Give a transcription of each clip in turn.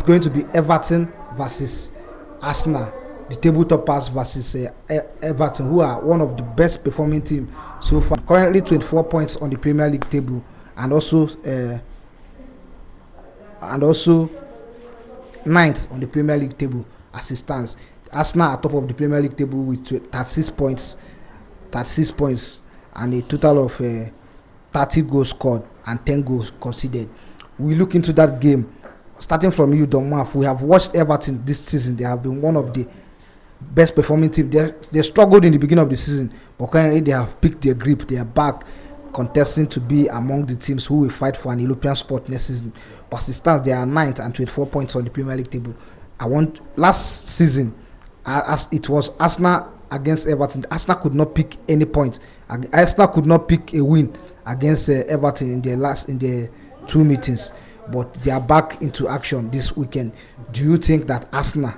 it's going to be Everton versus Arsenal. The table toppers versus Everton, who are one of the best performing teams so far. Currently 24 points on the Premier League table, and also ninth on the Premier League table as it stands. Arsenal are top of the Premier League table with 36 points, and a total of 30 goals scored and 10 goals conceded. We look into that game, starting from you, Don Maf. We have watched Everton this season. They have been one of the best performing team. They struggled in the beginning of the season, but currently they have picked their grip. They are back, contesting to be among the teams who will fight for an European spot next season. But as it stands, they are 9th and 24 points on the Premier League table. Last season, as it was Arsenal against Everton, Arsenal could not pick any points. Arsenal could not pick a win against Everton in their 2 meetings. But they are back into action this weekend. Do you think that Arsenal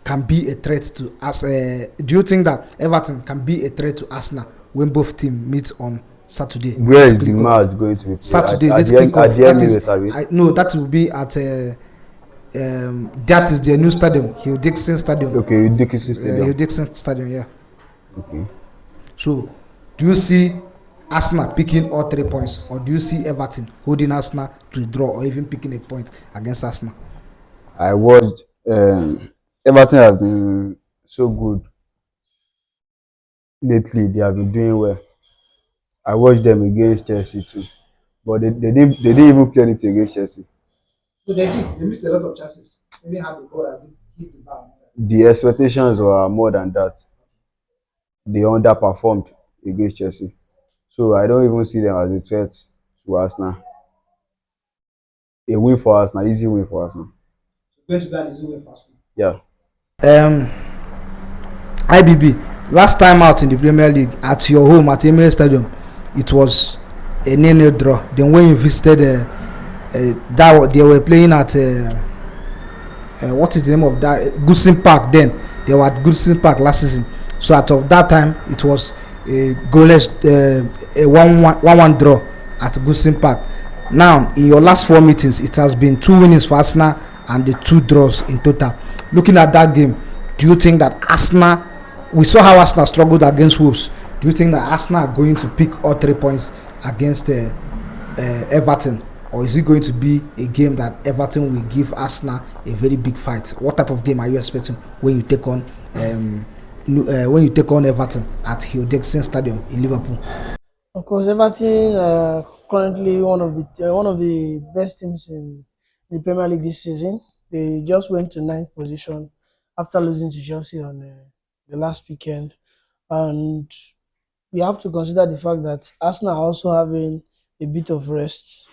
can be a threat to us? Do you think that Everton can be a threat to Arsenal when both teams meet on Saturday? Where is the match going to be played? Saturday. At the no, that will be at that is the new stadium, Hugh Dixon Stadium. Okay, Hugh Dixon Stadium. Hugh Dixon Stadium, yeah. Okay. So, do you see Arsenal picking all 3 points, or do you see Everton holding Arsenal to draw, or even picking a point against Arsenal? I watched. Everton have been so good lately. They have been doing well. I watched them against Chelsea too, but they didn't even play anything against Chelsea. So they missed a lot of chances. They didn't have the ball and hit the bar. The expectations were more than that. They underperformed against Chelsea, so I don't even see them as a threat to Arsenal. A win for Arsenal, easy win for Arsenal. Going to be an easy win for Arsenal. Yeah. IBB, last time out in the Premier League at your home at Emirates Stadium, it was a 0-0 draw. Then when you visited they were playing at what is the name of that? Goodison Park. Then they were at Goodison Park last season. So out of that time, it was a goalless, a 1-1 draw at Goodison Park. Now, in your last 4 meetings, it has been 2 winnings for Arsenal and the 2 draws in total. Looking at that game, do you think that Arsenal? We saw how Arsenal struggled against Wolves. Do you think that Arsenal are going to pick all 3 points against Everton? Or is it going to be a game that Everton will give Arsenal a very big fight? What type of game are you expecting when you take on Everton at Hugh Dixon Stadium in Liverpool? Of course, Everton currently one of the best teams in the Premier League this season. They just went to 9th position after losing to Chelsea on the last weekend, and we have to consider the fact that Arsenal are also having a bit of rest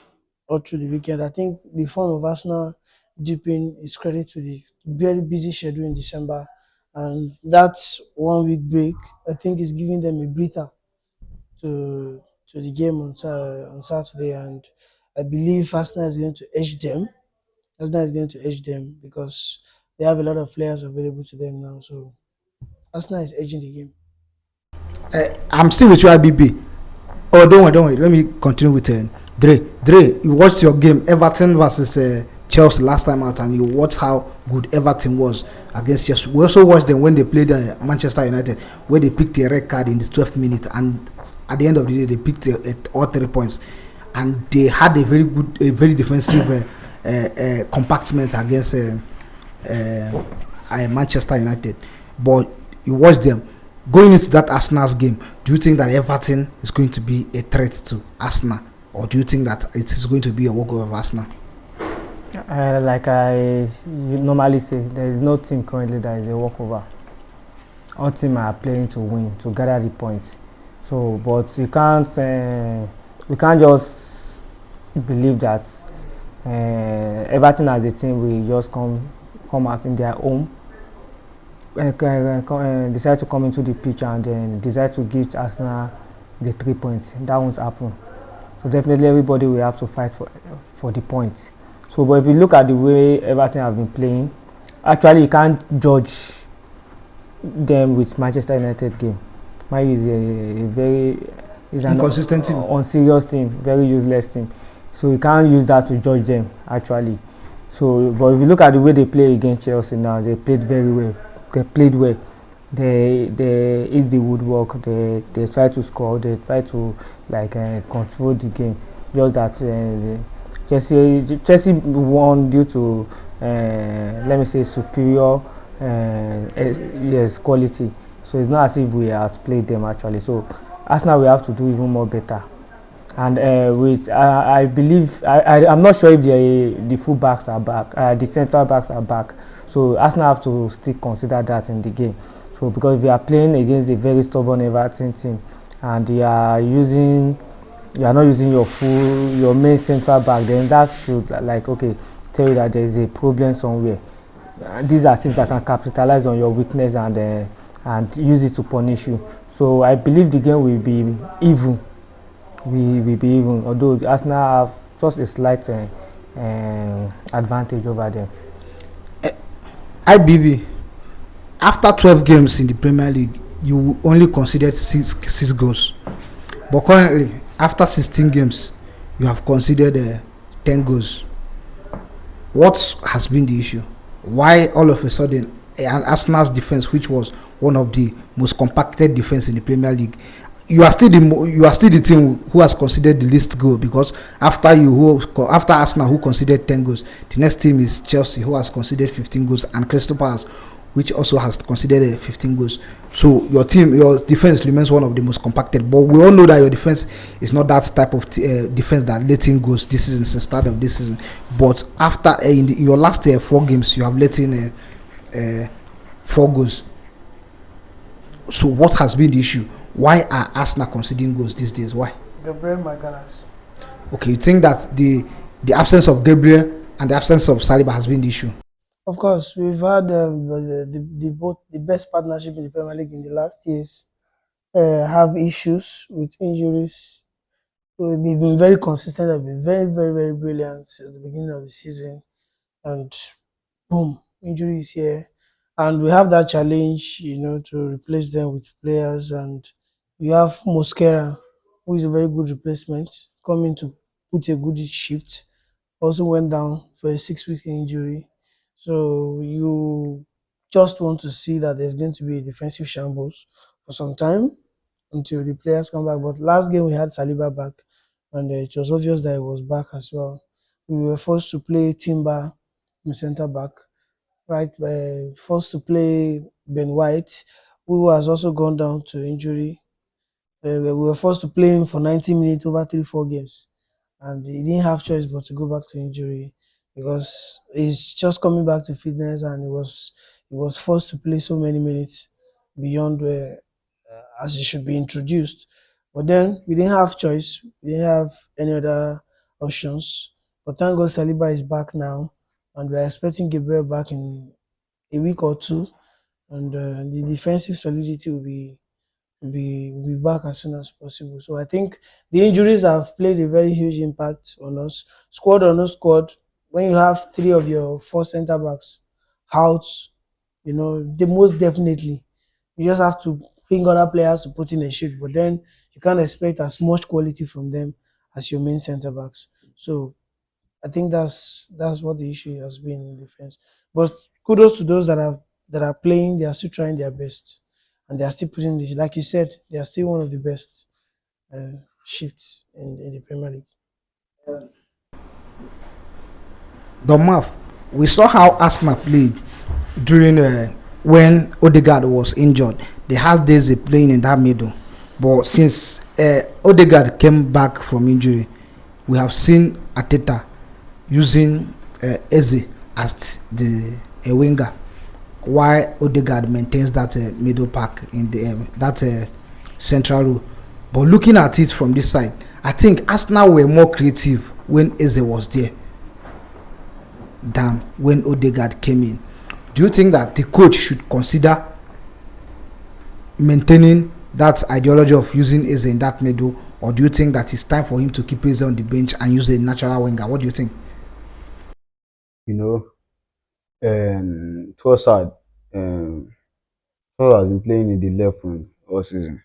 all through the weekend. I think the form of Arsenal dipping is credit to the very busy schedule in December, and that 1 week break, I think, is giving them a breather to the game on Saturday, and I believe Arsenal is going to edge them. Arsenal is going to edge them because they have a lot of players available to them now. So Arsenal is edging the game. I'm still with you, IBB. Oh, don't worry. Let me continue with Dre, you watched your game Everton versus Chelsea last time out, and you watched how good Everton was against Chelsea. We also watched them when they played Manchester United, where they picked a red card in the 12th minute, and at the end of the day, they picked all 3 points, and they had a very defensive compartment against Manchester United. But you watched them. Going into that Arsenal's game, do you think that Everton is going to be a threat to Arsenal, or do you think that it is going to be a walkover of Arsenal? Like I normally say, there is no team currently that is a walkover. All teams are playing to win, to gather the points. So, but we can't just believe that Everton as a team will just come out in their home, decide to come into the pitch and then decide to give Arsenal the 3 points. That won't happen. So definitely everybody will have to fight for the points. So, but if you look at the way Everton have been playing, actually you can't judge them with Manchester United game. Man is a very inconsistent team, unserious team, very useless team. So you can't use that to judge them actually. So, but if you look at the way they play against Chelsea now, they played very well. They played well. They hit the woodwork. They try to score. They try to like control the game. Just that Chelsea won due to let me say superior yes quality. So it's not as if we outplayed them actually. So Arsenal we have to do even more better. And with I believe I'm not sure if the full backs are back, the central backs are back. So Arsenal have to still consider that in the game. So because if you are playing against a very stubborn Everton team, and you are not using your main central back, then that should like okay tell you that there is a problem somewhere. These are teams that can capitalize on your weakness and use it to punish you. So I believe the game will be even. We will be even, although Arsenal have just a slight advantage over them. IBB, after 12 games in the Premier League, you only conceded six goals. But currently, after 16 games, you have conceded 10 goals. What has been the issue? Why all of a sudden, Arsenal's defense, which was one of the most compacted defense in the Premier League, you are still the team who has conceded the least goal, because after Arsenal, who conceded 10 goals, the next team is Chelsea, who has conceded 15 goals, and Crystal Palace, which also has conceded 15 goals. So your defense remains one of the most compacted. But we all know that your defense is not that type of defense that let in goals this season, since the start of this season. But after in your last 4 games, you have let in 4 goals. So what has been the issue? Why are Arsenal conceding goals these days? Why? Gabriel Magalhaes. Okay, you think that the absence of Gabriel and the absence of Saliba has been the issue? Of course, we've had both the best partnership in the Premier League in the last years have issues with injuries. So they've been very consistent. They've been very, very, very brilliant since the beginning of the season. And boom, injury is here. And we have that challenge, to replace them with players. And we have Mosquera, who is a very good replacement, coming to put a good shift. Also went down for a 6-week injury. So you just want to see that there's going to be a defensive shambles for some time until the players come back. But last game we had Saliba back, and it was obvious that he was back as well. We were forced to play Timber in centre back, right? Forced to play Ben White, who has also gone down to injury. We were forced to play him for 90 minutes over 3-4 games, and he didn't have choice but to go back to injury because he's just coming back to fitness, and he was forced to play so many minutes beyond where as he should be introduced. But then we didn't have choice. We didn't have any other options. But thank God Saliba is back now, and we're expecting Gabriel back in a week or two, and the defensive solidity will be back as soon as possible. So I think the injuries have played a very huge impact on us. Squad or no squad, when you have 3 of your 4 centre backs out, they most definitely you just have to bring other players to put in a shift, but then you can't expect as much quality from them as your main centre backs. So I think that's what the issue has been in defense. But kudos to those that are playing. They are still trying their best, and they are still putting the, like you said, they are still one of the best shifts in the Premier League. The map, we saw how Arsenal played during when Odegaard was injured. They had Daisy playing in that middle, but since Odegaard came back from injury, we have seen Arteta using Eze as the winger, while Odegaard maintains that middle pack in the that central role. But looking at it from this side, I think Arsenal were more creative when Eze was there than when Odegaard came in. Do you think that the coach should consider maintaining that ideology of using Eze in that middle, or do you think that it's time for him to keep Eze on the bench and use a natural winger? What do you think? You know, Trossard, Trossard has been playing in the left wing all season.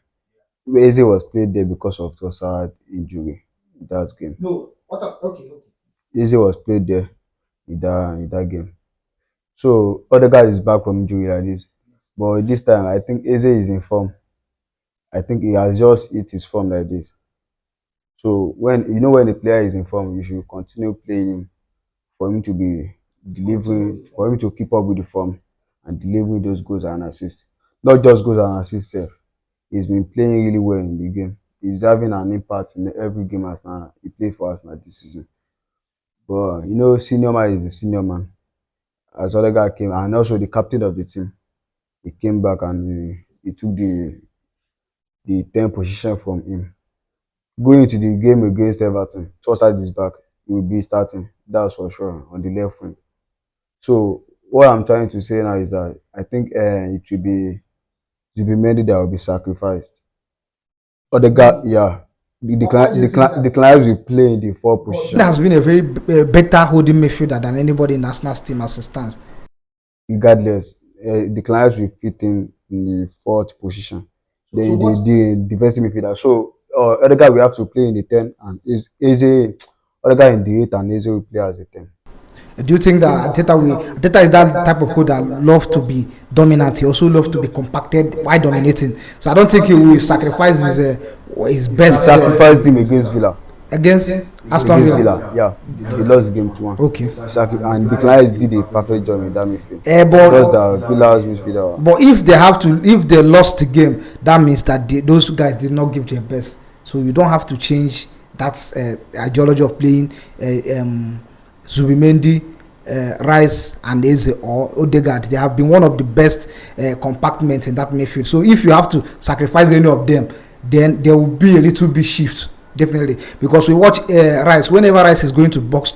Eze was played there because of Trossard injury in that game. No, okay. Eze was played there in that game. So Odegaard is back from injury like this, but this time I think Eze is in form. I think he has just hit his form like this. So when a player is in form, you should continue playing him for him to be delivering, for him to keep up with the form and delivering those goals and assists. Not just goals and assists sef. He's been playing really well in the game. He's having an impact in every game Arsenal he played for Arsenal this season. But senior man is the senior man. As Odegaard came, and also the captain of the team, he came back and he took the 10 position from him. Going into the game against Everton, Trossard is back. He will be starting. That's for sure on the left wing. So what I'm trying to say now is that I think it will be Mendy that will be sacrificed. Odegaard, yeah, the clients will play in the 4 position. He has been a very better holding midfielder than anybody in Arsenal's team as it stands. Regardless, the clients will fit in the 4th position. The defensive midfielder. So Odegaard will have to play in the 10, and Eze Odegaard in the 8, and Eze will play as a 10. Do you think that Arteta is that type of coach that love to be dominant? He also love to be compacted while dominating. So I don't think he will sacrifice his best. Sacrificed him against Villa. Against Aston Villa. Yeah, they lost game 2-1. Okay. And the clients did a perfect job in that midfield. But Because the Villa's midfielder. But if they lost the game, that means that those guys did not give their best. So you don't have to change that ideology of playing Zubimendi, Rice and Eze or Odegaard. They have been one of the best compartments in that midfield. So if you have to sacrifice any of them, then there will be a little bit shift. Definitely, because we watch Rice. Whenever Rice is going to box,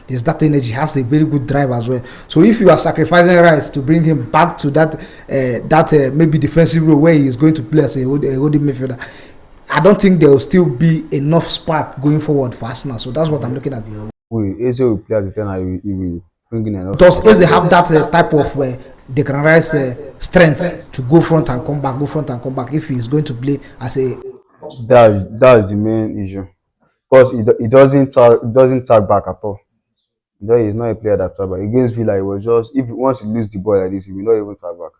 there's that energy. Has a very good drive as well. So if you are sacrificing Rice to bring him back to that maybe defensive role where he is going to play as a holding midfielder, I don't think there will still be enough spark going forward for Arsenal. So that's what I'm looking at. Eze will play as a 10, and he will bring in enough. Does Eze have that type of Declan Rice strength to go front and come back if he is going to play as a? That's the main issue, because he doesn't tag back at all. He's not a player that tag back. Against Villa, he was just, once he lose the ball like this, he will not even tag back.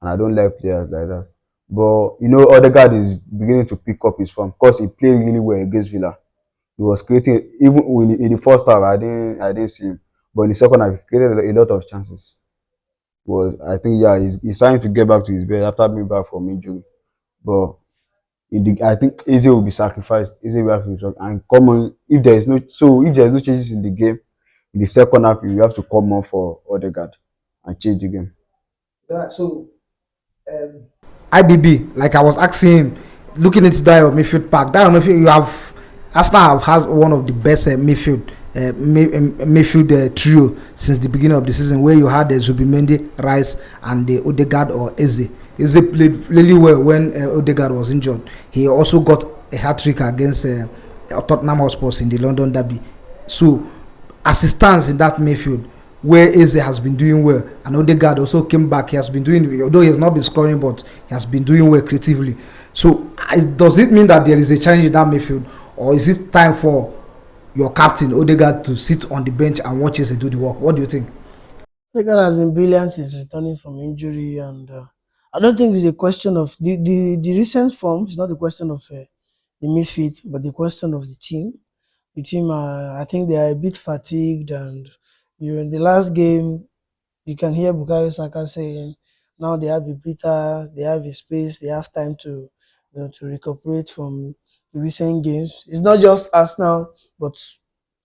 And I don't like players like that. But Odegaard is beginning to pick up his form because he played really well against Villa. He was creating, even in the first half, I didn't see him, but in the second half, he created a lot of chances. I think he's trying to get back to his best after being back from injury. But I think Eze will be sacrificed. Eze will have to and come on if there is no changes in the game. In the second half, you have to come on for Odegaard and change the game. So IBB, like I was asking him, looking into that midfield pack, that midfield you have. Arsenal has one of the best midfield trio since the beginning of the season, where you had the Zubimendi, Rice, and the Odegaard or Eze. Eze played really well when Odegaard was injured. He also got a hat-trick against Tottenham Hotspur in the London Derby. So, as it stands in that midfield, where Eze has been doing well, and Odegaard also came back, he has been doing, although he has not been scoring, but he has been doing well creatively. So, does it mean that there is a challenge in that midfield? Or is it time for your captain Odegaard to sit on the bench and watch Eze do the work? What do you think? Odegaard has been brilliant since returning from injury, and I don't think it's a question of the recent form. It's not a question of the midfield, but the question of the team. The team, I think they are a bit fatigued, and in the last game, you can hear Bukayo Saka saying, now they have a breather, they have a space, they have time to recuperate from the recent games. It's not just Arsenal, but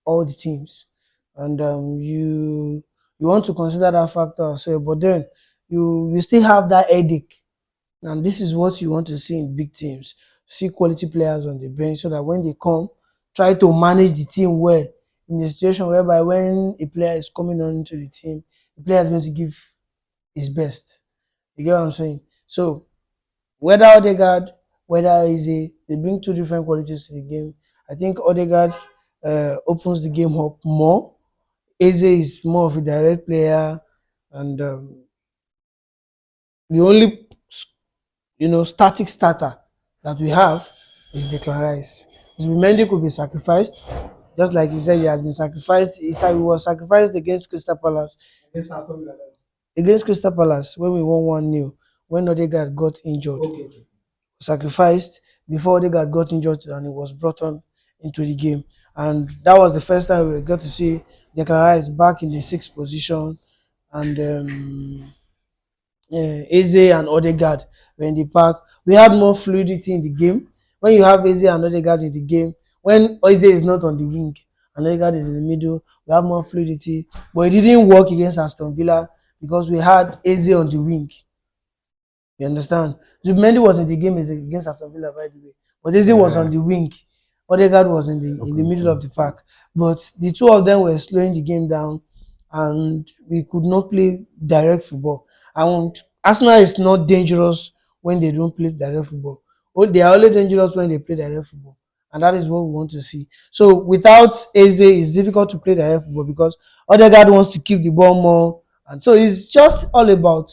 all the teams. And you want to consider that factor. So, but then you still have that headache. And this is what you want to see in big teams. See quality players on the bench so that when they come, try to manage the team well. In a situation whereby when a player is coming on into the team, the player is going to give his best. You get what I'm saying? So, whether Odegaard, whether Eze, they bring two different qualities to the game. I think Odegaard opens the game up more. Eze is more of a direct player, and the only static starter that we have is Declan Rice. Zubimendi could be sacrificed. Just like he said, he has been sacrificed. He said he was sacrificed against Crystal Palace. Against Crystal Palace when we won 1-0, when Odegaard got injured. Sacrificed before Odegaard got injured and he was brought on into the game. And that was the first time we got to see Declan Rice back in the 6th position, and Eze and Odegaard were in the park. We had more fluidity in the game. When you have Eze and Odegaard in the game, when Eze is not on the wing and Odegaard is in the middle, we have more fluidity. But it didn't work against Aston Villa because we had Eze on the wing. You understand? Zubimendi was in the game against Aston Villa, by the way. But Eze was on the wing. Odegaard was in the middle of the park. But the two of them were slowing the game down, and we could not play direct football. And Arsenal is not dangerous when they don't play direct football. They are only dangerous when they play direct football. And that is what we want to see. So without Eze, it's difficult to play direct football because Odegaard wants to keep the ball more. And so it's just all about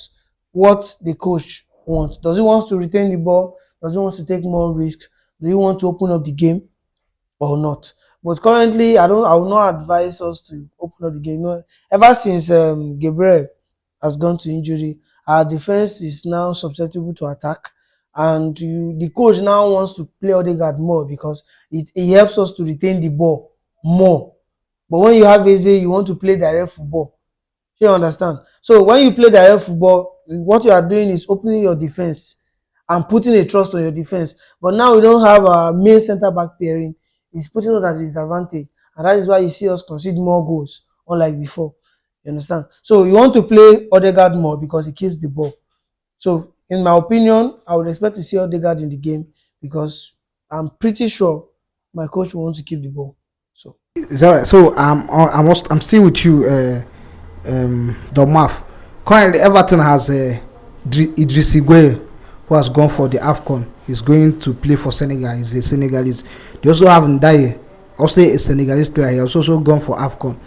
what the coach wants. Does he want to retain the ball? Does he want to take more risks? Do you want to open up the game or not? But currently, I will not advise us to open up the game. Ever since Gabriel has gone to injury, our defense is now susceptible to attack, and the coach now wants to play Odegaard more because it helps us to retain the ball more. But when you have Eze, you want to play direct football. You understand? So when you play direct football, what you are doing is opening your defense and putting a trust on your defense. But now we don't have a main centre back pairing. It's putting us at a disadvantage, and that is why you see us concede more goals, unlike before. You understand? So you want to play Odegaard more because he keeps the ball. So in my opinion, I would expect to see Odegaard in the game because I'm pretty sure my coach wants to keep the ball. So Is that right? So I'm still with you, Domaf. Currently, Everton has Idriss Gueye, who has gone for the AFCON. He's going to play for Senegal. He's a Senegalese. They also have Ndaye, also a Senegalese player. He has also gone for AFCON.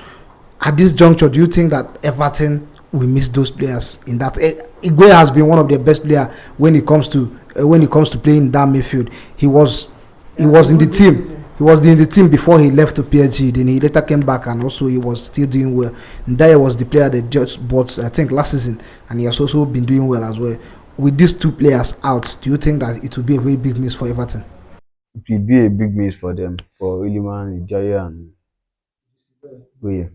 At this juncture, do you think that Everton will miss those players? In that, Gueye has been one of their best players when it comes to playing that midfield. He was in the team. He was in the team before he left to PSG. Then he later came back and also he was still doing well. Ndaye was the player that just bought, I think, last season, and he has also been doing well as well. With these two players out, do you think that it will be a very big miss for Everton? It will be a big miss for them, for Iliman, Ijaya, and Gueye.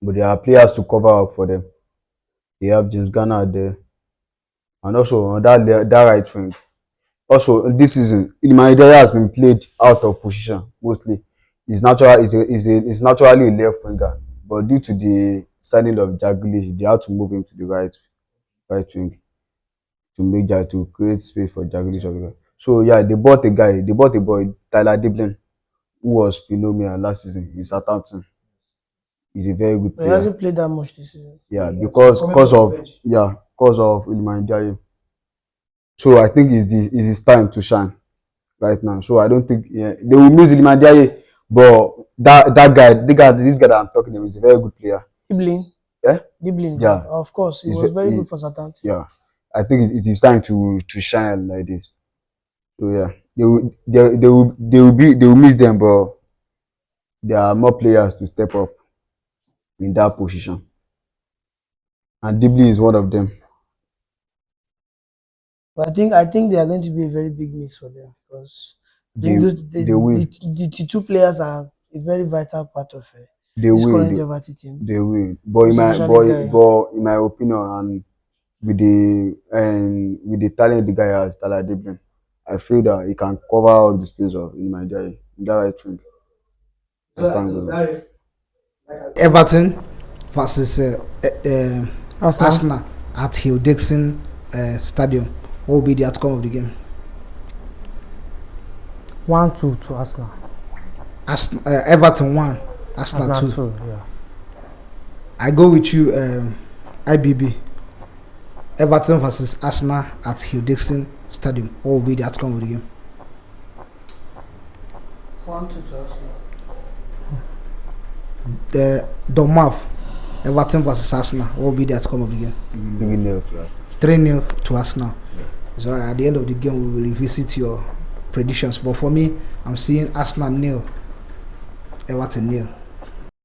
But there are players to cover up for them. They have James Garner there, and also on that right wing. Also, this season, Iliman Ijaya has been played out of position mostly. He's naturally a left winger, but due to the signing of Jaglish, they had to move him to the right wing to create space for Jaglish. So yeah, they bought a boy, Tyler Diblin, who was phenomenal last season in Southampton. He's a very good player. He hasn't played that much this season. Yeah, because of Iliman Ijaya. So I think it's his time to shine right now. So I don't think they will miss Iliman Ijaya, but this guy that I'm talking about is a very good player. Diblin. Yeah? Diblin. Yeah. Of course, he was very good for Southampton. Yeah. I think it is time to shine like this. So yeah, they will miss them, but there are more players to step up in that position, and Dibley is one of them. But I think they are going to be a very big miss for them because the two players are a very vital part of this current Everton team. They will, but in my opinion, and with the talent the guy has, Tyler Diblin, I feel that he can cover all the space of Iliman Ijaya in that right wing. Everton versus Arsenal at Hill Dixon Stadium. What will be the outcome of the game? 1-2 to Arsenal. Everton 1, Arsenal 2. Yeah. I go with you, IBB. Everton versus Arsenal at Hill Dixon Stadium. What will be the outcome of the game? 1-2 to Arsenal. The Domaf, Everton versus Arsenal. What will be the outcome of the game? 3-0 to Arsenal. 3-0 to Arsenal. So at the end of the game, we will revisit your predictions. But for me, I'm seeing Arsenal 0, Everton nil.